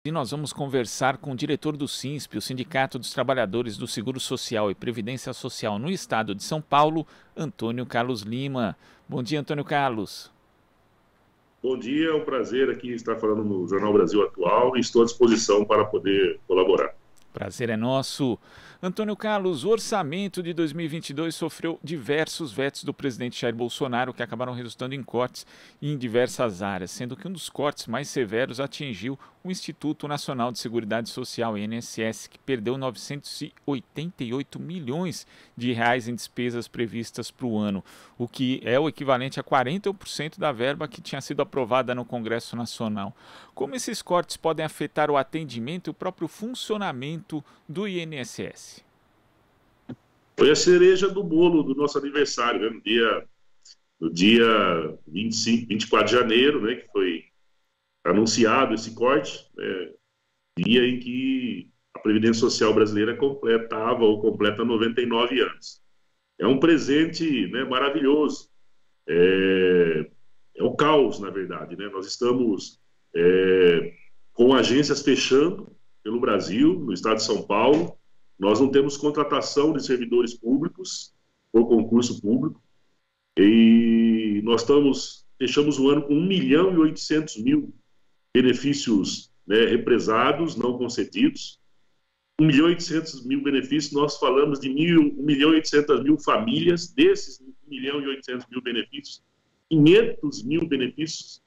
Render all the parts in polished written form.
E nós vamos conversar com o diretor do SINSP, o Sindicato dos Trabalhadores do Seguro Social e Previdência Social no Estado de São Paulo, Antônio Carlos Lima. Bom dia, Antônio Carlos. Bom dia, é um prazer aqui estar falando no Jornal Brasil Atual e estou à disposição para poder colaborar. Prazer é nosso. Antônio Carlos, o orçamento de 2022 sofreu diversos vetos do presidente Jair Bolsonaro que acabaram resultando em cortes em diversas áreas, sendo que um dos cortes mais severos atingiu o Instituto Nacional de Seguridade Social, INSS, que perdeu 988 milhões de reais em despesas previstas para o ano, o que é o equivalente a 40% da verba que tinha sido aprovada no Congresso Nacional. Como esses cortes podem afetar o atendimento e o próprio funcionamento do INSS? Foi a cereja do bolo do nosso aniversário, né? No dia 24 de janeiro, né, que foi anunciado esse corte, né, dia em que a Previdência Social brasileira completa 99 anos. É um presente, né, maravilhoso. É o caos, na verdade, né? Nós estamos com agências fechando pelo Brasil, no estado de São Paulo. Nós não temos contratação de servidores públicos por concurso público e nós fechamos o ano com 1.800.000 benefícios, né, represados, não concedidos. 1.800.000 benefícios, nós falamos de 1.800.000 famílias. Desses 1.800.000 benefícios, 500.000 benefícios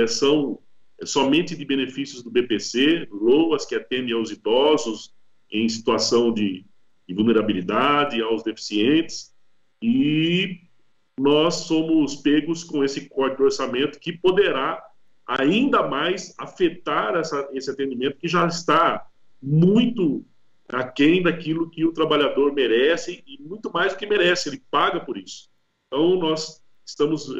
são somente de benefícios do BPC, do LOAS, que atendem aos idosos em situação de vulnerabilidade, aos deficientes, e nós somos pegos com esse corte do orçamento que poderá ainda mais afetar esse atendimento que já está muito aquém daquilo que o trabalhador merece e muito mais do que merece, ele paga por isso. Então nós estamos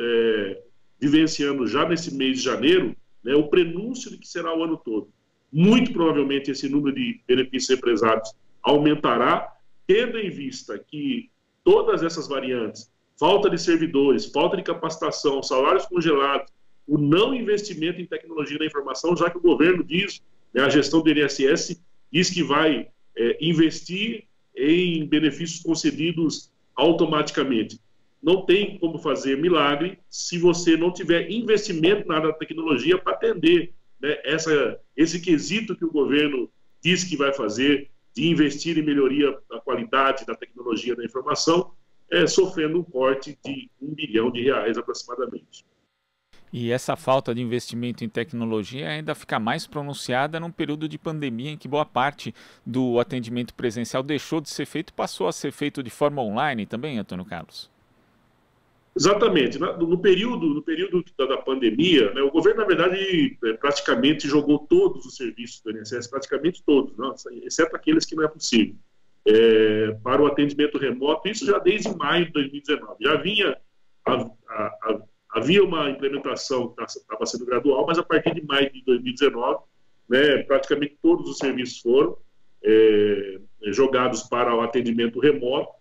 vivenciando já nesse mês de janeiro, né, o prenúncio de que será o ano todo. Muito provavelmente esse número de benefícios represados aumentará, tendo em vista que todas essas variantes, falta de servidores, falta de capacitação, salários congelados, o não investimento em tecnologia da informação, já que o governo diz, né, a gestão do INSS diz que vai investir em benefícios concedidos automaticamente. Não tem como fazer milagre se você não tiver investimento na área da tecnologia para atender, né, esse quesito que o governo diz que vai fazer, de investir em melhoria da qualidade da tecnologia da informação, sofrendo um corte de R$1 bilhão aproximadamente. E essa falta de investimento em tecnologia ainda fica mais pronunciada num período de pandemia em que boa parte do atendimento presencial deixou de ser feito e passou a ser feito de forma online também, Antônio Carlos? Exatamente. No período da pandemia, né, o governo, na verdade, praticamente jogou todos os serviços do INSS, praticamente todos, não, exceto aqueles que não é possível, para o atendimento remoto, isso já desde maio de 2019. Já havia uma implementação que estava sendo gradual, mas a partir de maio de 2019, né, praticamente todos os serviços foram jogados para o atendimento remoto.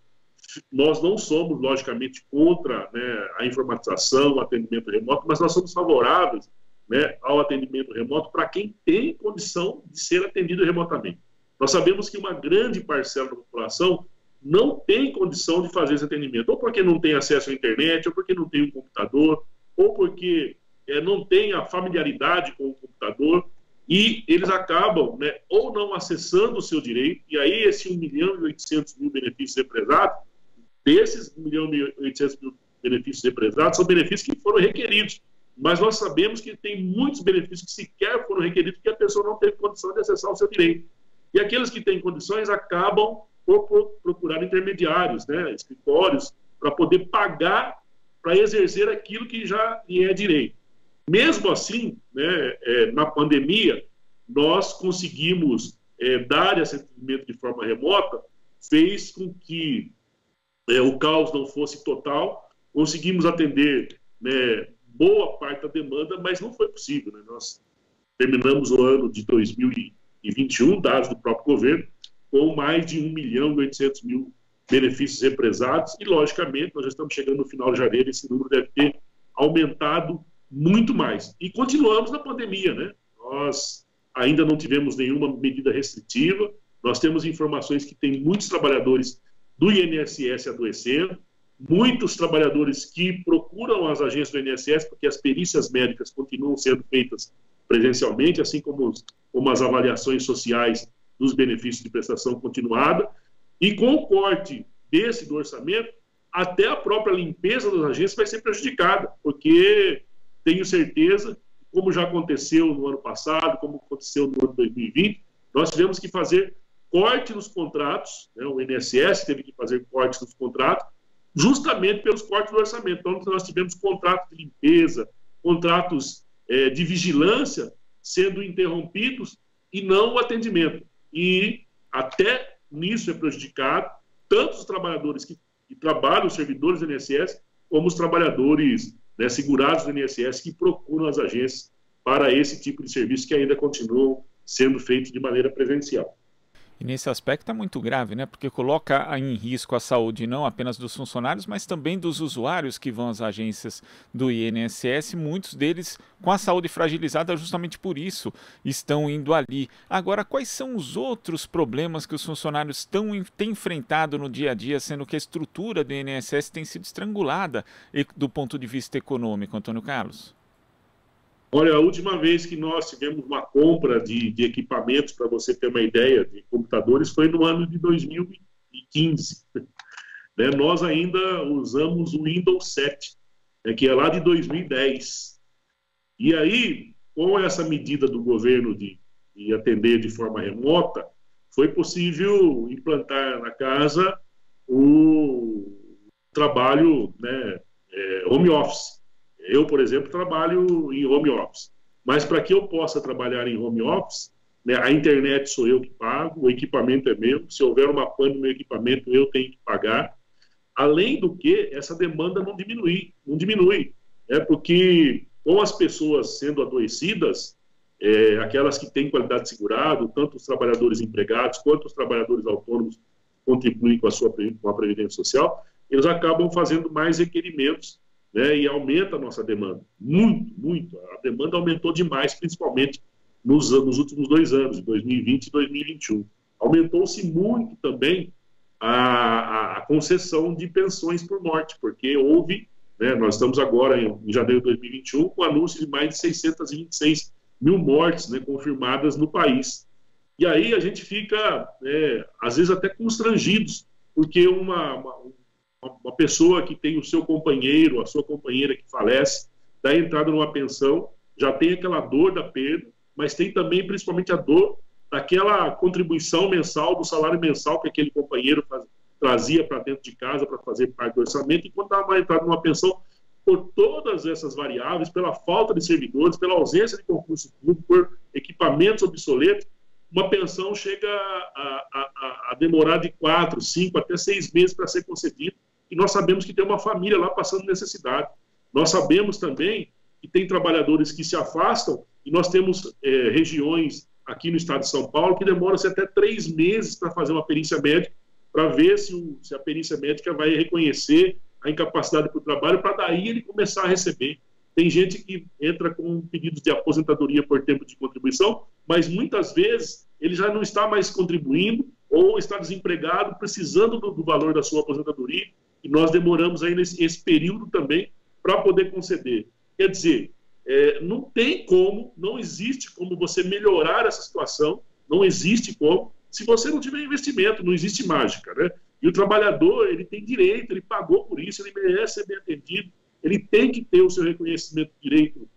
Nós não somos, logicamente, contra, né, a informatização, o atendimento remoto, mas nós somos favoráveis, né, ao atendimento remoto para quem tem condição de ser atendido remotamente. Nós sabemos que uma grande parcela da população não tem condição de fazer esse atendimento, ou porque não tem acesso à internet, ou porque não tem um computador, ou porque não tem a familiaridade com o computador, e eles acabam, né, ou não acessando o seu direito, e aí esse 1.800.000 benefícios represados, desses 1.800.000 benefícios represados, são benefícios que foram requeridos, mas nós sabemos que tem muitos benefícios que sequer foram requeridos porque a pessoa não teve condição de acessar o seu direito. E aqueles que têm condições acabam por procurar intermediários, né, escritórios, para poder pagar, para exercer aquilo que já lhe é direito. Mesmo assim, né, na pandemia, nós conseguimos dar esse atendimento de forma remota, fez com que o caos não fosse total, conseguimos atender, né, boa parte da demanda, mas não foi possível, né? Nós terminamos o ano de 2021, dados do próprio governo, com mais de 1.800.000 benefícios represados e, logicamente, nós já estamos chegando no final de janeiro, esse número deve ter aumentado muito mais. E continuamos na pandemia, né? Nós ainda não tivemos nenhuma medida restritiva. Nós temos informações que tem muitos trabalhadores do INSS adoecendo, muitos trabalhadores que procuram as agências do INSS, porque as perícias médicas continuam sendo feitas presencialmente, assim como as avaliações sociais dos benefícios de prestação continuada. E com o corte do orçamento, até a própria limpeza das agências vai ser prejudicada, porque tenho certeza, como já aconteceu no ano passado, como aconteceu no ano 2020, nós tivemos que fazer corte nos contratos, né? O INSS teve que fazer corte nos contratos, justamente pelos cortes do orçamento. Então, nós tivemos contratos de limpeza, contratos de vigilância sendo interrompidos e não o atendimento. E até nisso é prejudicado tanto os trabalhadores que trabalham, os servidores do INSS, como os trabalhadores, né, segurados do INSS que procuram as agências para esse tipo de serviço que ainda continuam sendo feitos de maneira presencial. E nesse aspecto é muito grave, né? Porque coloca em risco a saúde não apenas dos funcionários, mas também dos usuários que vão às agências do INSS, muitos deles com a saúde fragilizada justamente por isso estão indo ali. Agora, quais são os outros problemas que os funcionários têm enfrentado no dia a dia, sendo que a estrutura do INSS tem sido estrangulada do ponto de vista econômico, Antônio Carlos? Olha, a última vez que nós tivemos uma compra de equipamentos, para você ter uma ideia, de computadores, foi no ano de 2015. Né? Nós ainda usamos o Windows 7, né, que é lá de 2010. E aí, com essa medida do governo de atender de forma remota, foi possível implantar na casa o trabalho, né, home office. Eu, por exemplo, trabalho em home office. Mas para que eu possa trabalhar em home office, né, a internet sou eu que pago, o equipamento é meu. Se houver uma pane no meu equipamento, eu tenho que pagar. Além do que, essa demanda não diminui. Porque com as pessoas sendo adoecidas, aquelas que têm qualidade de segurado, tanto os trabalhadores empregados quanto os trabalhadores autônomos que contribuem com a Previdência Social, eles acabam fazendo mais requerimentos, né, e aumenta a nossa demanda, muito. A demanda aumentou demais, principalmente nos últimos 2 anos, 2020 e 2021. Aumentou-se muito também a concessão de pensões por morte, porque houve, né, nós estamos agora em janeiro de 2021 com o anúncio de mais de 626 mil mortes, né, confirmadas no país. E aí a gente fica, às vezes, até constrangidos, porque uma pessoa que tem o seu companheiro, a sua companheira que falece, dá entrada numa pensão, já tem aquela dor da perda, mas tem também, principalmente, a dor daquela contribuição mensal, do salário mensal que aquele companheiro trazia para dentro de casa para fazer parte do orçamento, e quando dá uma entrada numa pensão, por todas essas variáveis, pela falta de servidores, pela ausência de concurso público, por equipamentos obsoletos, uma pensão chega a demorar de 4, 5, até 6 meses para ser concedida. E nós sabemos que tem uma família lá passando necessidade. Nós sabemos também que tem trabalhadores que se afastam, e nós temos regiões aqui no estado de São Paulo que demoram-se até 3 meses para fazer uma perícia médica, para ver se a perícia médica vai reconhecer a incapacidade para o trabalho, para daí ele começar a receber. Tem gente que entra com pedidos de aposentadoria por tempo de contribuição, mas muitas vezes ele já não está mais contribuindo ou está desempregado, precisando do valor da sua aposentadoria, e nós demoramos aí esse período também para poder conceder. Quer dizer, não tem como, não existe como você melhorar essa situação, não existe como, se você não tiver investimento, não existe mágica, né? E o trabalhador, ele tem direito, ele pagou por isso, ele merece ser bem atendido, ele tem que ter o seu reconhecimento de direito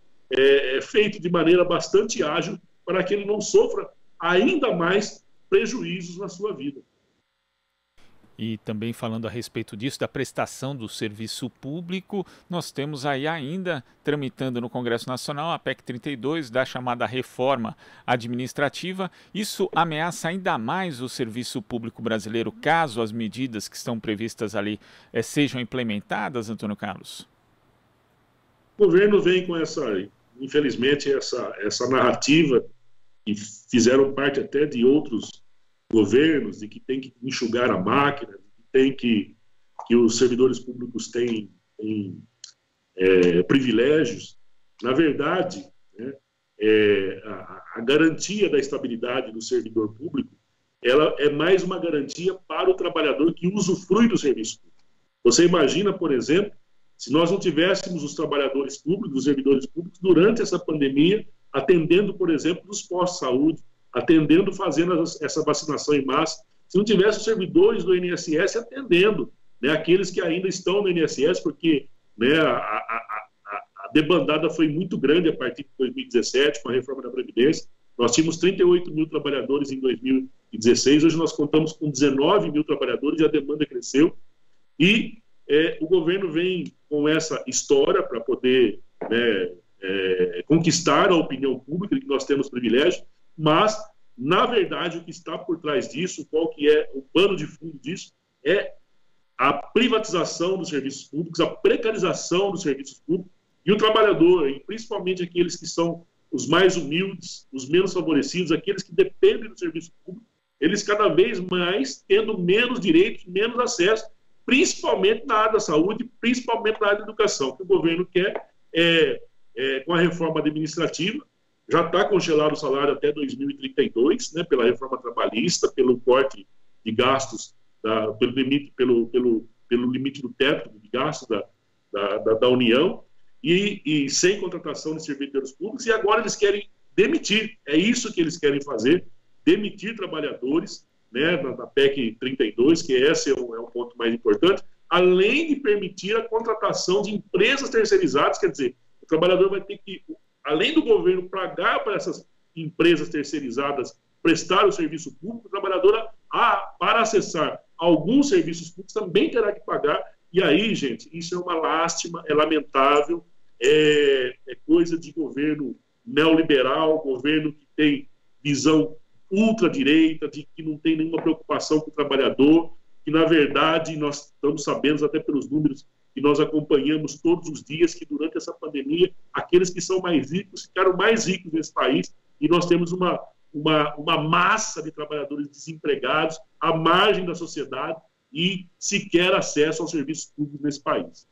feito de maneira bastante ágil, para que ele não sofra ainda mais prejuízos na sua vida. E também falando a respeito disso, da prestação do serviço público, nós temos aí ainda tramitando no Congresso Nacional a PEC 32, da chamada reforma administrativa. Isso ameaça ainda mais o serviço público brasileiro, caso as medidas que estão previstas ali sejam implementadas, Antônio Carlos? O governo vem com infelizmente, essa narrativa, que fizeram parte até de outros governos, de que tem que enxugar a máquina, que os servidores públicos têm privilégios. Na verdade, né, a garantia da estabilidade do servidor público, ela é mais uma garantia para o trabalhador que usufrui do serviço público. Você imagina, por exemplo, se nós não tivéssemos os trabalhadores públicos, os servidores públicos, durante essa pandemia, atendendo, por exemplo, nos postos de saúde, atendendo, fazendo essa vacinação em massa, se não tivesse os servidores do INSS atendendo, né, aqueles que ainda estão no INSS, porque, né, a debandada foi muito grande a partir de 2017, com a reforma da Previdência. Nós tínhamos 38 mil trabalhadores em 2016, hoje nós contamos com 19 mil trabalhadores e a demanda cresceu. E o governo vem com essa história para poder, né, conquistar a opinião pública, que nós temos privilégio, mas, na verdade, o que está por trás disso, qual que é o pano de fundo disso, é a privatização dos serviços públicos, a precarização dos serviços públicos, e o trabalhador, e principalmente aqueles que são os mais humildes, os menos favorecidos, aqueles que dependem do serviço público, eles cada vez mais tendo menos direitos, menos acesso, principalmente na área da saúde, principalmente na área da educação. O que o governo quer com a reforma administrativa, já está congelado o salário até 2032, né, pela reforma trabalhista, pelo corte de gastos, pelo limite do teto de gastos da União, e sem contratação de servidores públicos, e agora eles querem demitir. É isso que eles querem fazer, demitir trabalhadores, né, na PEC 32, que esse é um ponto mais importante, além de permitir a contratação de empresas terceirizadas. Quer dizer, o trabalhador vai ter que, além do governo pagar para essas empresas terceirizadas prestar o serviço público, o trabalhador, para acessar alguns serviços públicos, também terá que pagar. E aí, gente, isso é uma lástima, é lamentável, é coisa de governo neoliberal, governo que tem visão ultradireita, de que não tem nenhuma preocupação com o trabalhador, que, na verdade, nós estamos sabendo, até pelos números que nós acompanhamos todos os dias, que durante essa pandemia, aqueles que são mais ricos ficaram mais ricos nesse país, e nós temos uma massa de trabalhadores desempregados à margem da sociedade e sequer acesso aos serviços públicos nesse país.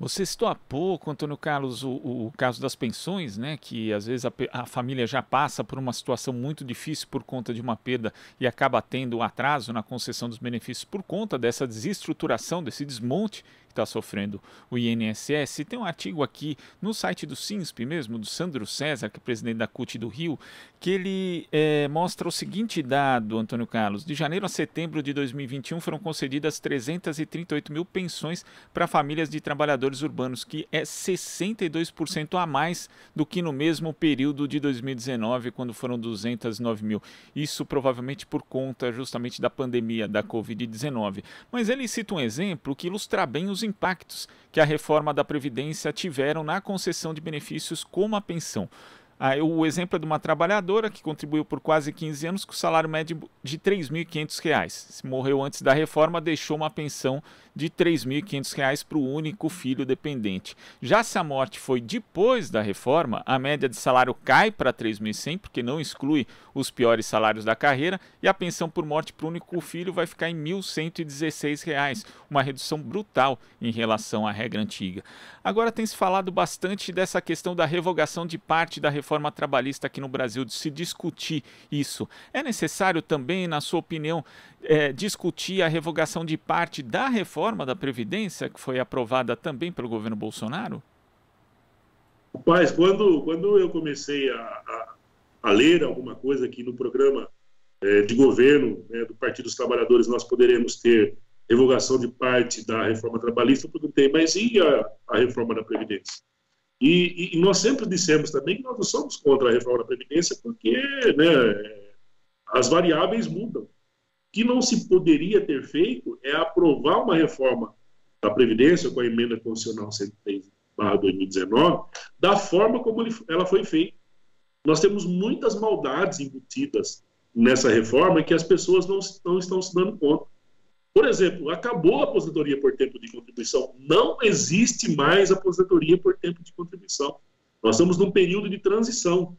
Você citou há pouco, Antônio Carlos, o caso das pensões, né, que às vezes a família já passa por uma situação muito difícil por conta de uma perda e acaba tendo um atraso na concessão dos benefícios por conta dessa desestruturação, desse desmonte que está sofrendo o INSS. Tem um artigo aqui no site do SINSP mesmo, do Sandro César, que é presidente da CUT do Rio, que ele mostra o seguinte dado, Antônio Carlos: de janeiro a setembro de 2021 foram concedidas 338 mil pensões para famílias de trabalhadores urbanos, que é 62% a mais do que no mesmo período de 2019, quando foram 209 mil. Isso provavelmente por conta justamente da pandemia da Covid-19. Mas ele cita um exemplo que ilustra bem os impactos que a reforma da Previdência tiveram na concessão de benefícios como a pensão. O exemplo é de uma trabalhadora que contribuiu por quase 15 anos com salário médio de R$ 3.500. Se morreu antes da reforma, deixou uma pensão de R$ 3.500 para o único filho dependente. Já se a morte foi depois da reforma, a média de salário cai para R$ 3.100, porque não exclui os piores salários da carreira, e a pensão por morte para o único filho vai ficar em R$ 1.116, uma redução brutal em relação à regra antiga. Agora tem se falado bastante dessa questão da revogação de parte da reforma trabalhista aqui no Brasil, de se discutir isso. É necessário também, na sua opinião, discutir a revogação de parte da reforma da Previdência, que foi aprovada também pelo governo Bolsonaro? Rapaz, quando eu comecei a ler alguma coisa aqui no programa de governo do Partido dos Trabalhadores, nós poderemos ter revogação de parte da reforma trabalhista, eu perguntei, mas e a reforma da Previdência? E nós sempre dissemos também que nós não somos contra a reforma da Previdência, porque, né, as variáveis mudam. O que não se poderia ter feito é aprovar uma reforma da Previdência com a emenda constitucional 103/2019 da forma como ela foi feita. Nós temos muitas maldades embutidas nessa reforma e que as pessoas não estão se dando conta. Por exemplo, acabou a aposentadoria por tempo de contribuição. Não existe mais aposentadoria por tempo de contribuição. Nós estamos num período de transição,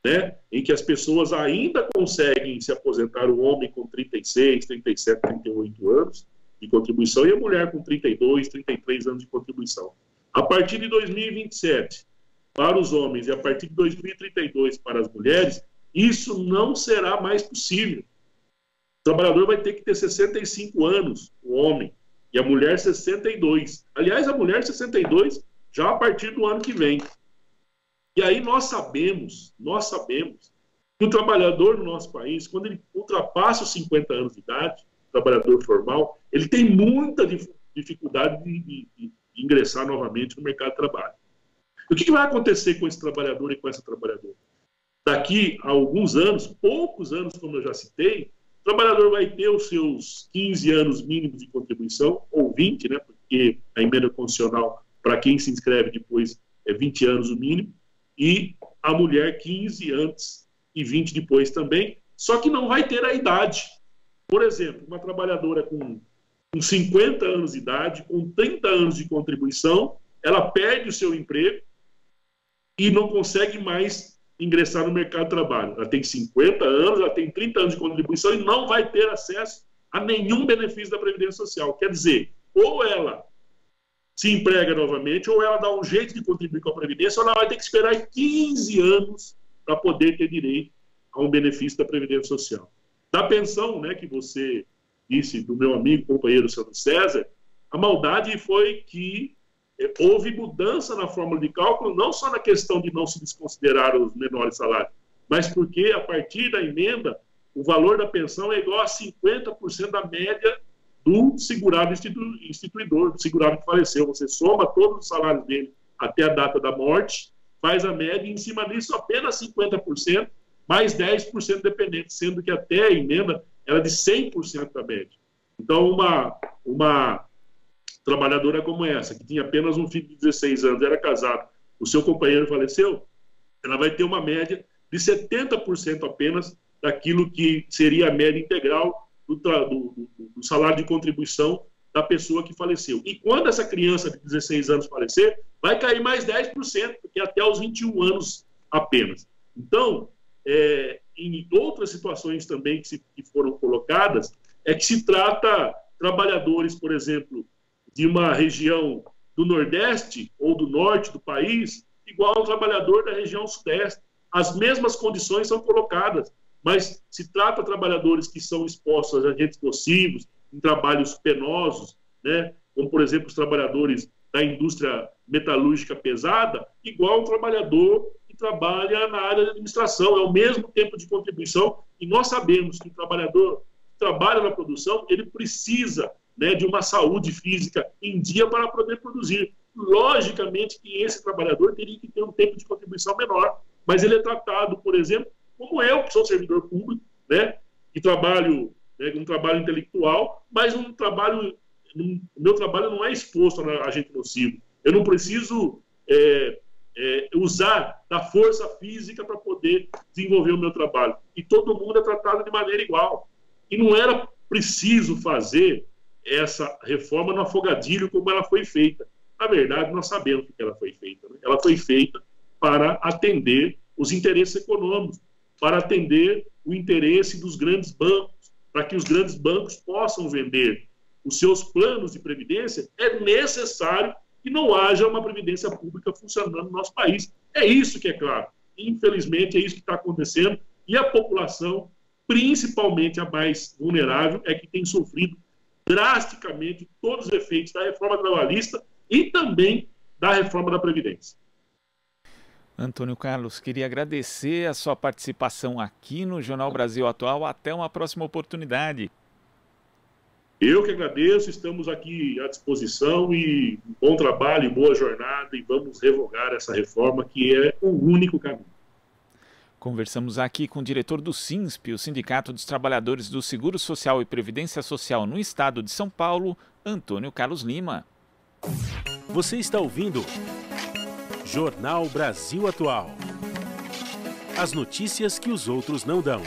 né, em que as pessoas ainda conseguem se aposentar, o homem com 36, 37, 38 anos de contribuição e a mulher com 32, 33 anos de contribuição. A partir de 2027, para os homens e a partir de 2032 para as mulheres, isso não será mais possível. O trabalhador vai ter que ter 65 anos, o homem, e a mulher 62. Aliás, a mulher 62 já a partir do ano que vem. E aí nós sabemos que o trabalhador no nosso país, quando ele ultrapassa os 50 anos de idade, o trabalhador formal, ele tem muita dificuldade de ingressar novamente no mercado de trabalho. O que vai acontecer com esse trabalhador e com essa trabalhadora? Daqui a alguns anos, poucos anos, como eu já citei, o trabalhador vai ter os seus 15 anos mínimos de contribuição, ou 20, né, porque a emenda constitucional, para quem se inscreve depois, é 20 anos o mínimo, e a mulher 15 antes e 20 depois também, só que não vai ter a idade. Por exemplo, uma trabalhadora com 50 anos de idade, com 30 anos de contribuição, ela perde o seu emprego e não consegue mais ingressar no mercado de trabalho. Ela tem 50 anos, ela tem 30 anos de contribuição e não vai ter acesso a nenhum benefício da Previdência Social. Quer dizer, ou ela se emprega novamente, ou ela dá um jeito de contribuir com a Previdência, ou ela vai ter que esperar 15 anos para poder ter direito a um benefício da Previdência Social. Da pensão, né, que você disse, do meu amigo, companheiro Sandro César, a maldade foi que houve mudança na fórmula de cálculo, não só na questão de não se desconsiderar os menores salários, mas porque, a partir da emenda, o valor da pensão é igual a 50% da média do segurado instituidor, do segurado que faleceu. Você soma todos os salários dele até a data da morte, faz a média e, em cima disso, apenas 50%, mais 10% dependente, sendo que até a emenda era de 100% da média. Então, uma trabalhadora como essa, que tinha apenas um filho de 16 anos, era casado, o seu companheiro faleceu, ela vai ter uma média de 70% apenas daquilo que seria a média integral do salário de contribuição da pessoa que faleceu. E quando essa criança de 16 anos falecer, vai cair mais 10%, porque até os 21 anos apenas. Então, em outras situações também que foram colocadas, é que se trata trabalhadores, por exemplo, de uma região do Nordeste ou do Norte do país, igual ao trabalhador da região Sudeste. As mesmas condições são colocadas, mas se trata de trabalhadores que são expostos a agentes nocivos, em trabalhos penosos, né, como, por exemplo, os trabalhadores da indústria metalúrgica pesada, igual ao trabalhador que trabalha na área de administração. É o mesmo tempo de contribuição, e nós sabemos que o trabalhador que trabalha na produção, ele precisa, né, de uma saúde física em dia para poder produzir. Logicamente que esse trabalhador teria que ter um tempo de contribuição menor, mas ele é tratado, por exemplo, como eu, que sou servidor público, né, que trabalho, né, um trabalho intelectual, mas o meu trabalho não é exposto a agente nocivo. Eu não preciso usar da força física para poder desenvolver o meu trabalho. E todo mundo é tratado de maneira igual. E não era preciso fazer essa reforma no afogadilho como ela foi feita. Na verdade, nós sabemos que ela foi feita. Né? Ela foi feita para atender os interesses econômicos, para atender o interesse dos grandes bancos, para que os grandes bancos possam vender os seus planos de previdência. É necessário que não haja uma previdência pública funcionando no nosso país. É isso que é claro. Infelizmente, é isso que está acontecendo, e a população, principalmente a mais vulnerável, é que tem sofrido drasticamente todos os efeitos da reforma trabalhista e também da reforma da Previdência. Antônio Carlos, queria agradecer a sua participação aqui no Jornal Brasil Atual. Até uma próxima oportunidade. Eu que agradeço, estamos aqui à disposição, e bom trabalho e boa jornada, e vamos revogar essa reforma que é o único caminho. Conversamos aqui com o diretor do SINSP, o Sindicato dos Trabalhadores do Seguro Social e Previdência Social no Estado de São Paulo, Antônio Carlos Lima. Você está ouvindo Jornal Brasil Atual. As notícias que os outros não dão.